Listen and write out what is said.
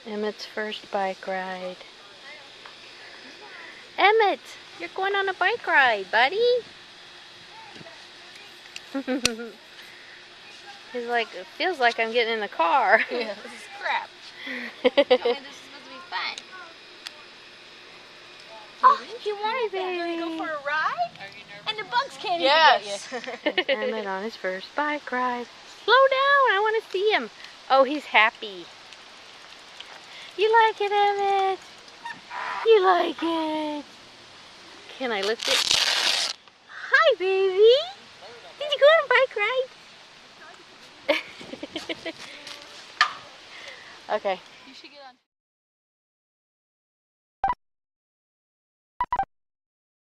Emmett's first bike ride. Emmett, you're going on a bike ride, buddy. He's like, it feels like I'm getting in the car. Yeah, this is crap. Tell me this is supposed to be fun. Oh, you want Hey, to baby. go for a ride? And the bugs can't Yes. even get you. Emmett on his first bike ride. Slow down, I want to see him. Oh, he's happy. You like it, Emmett? You like it? Can I lift it? Hi, baby. Did you go on a bike ride? Okay.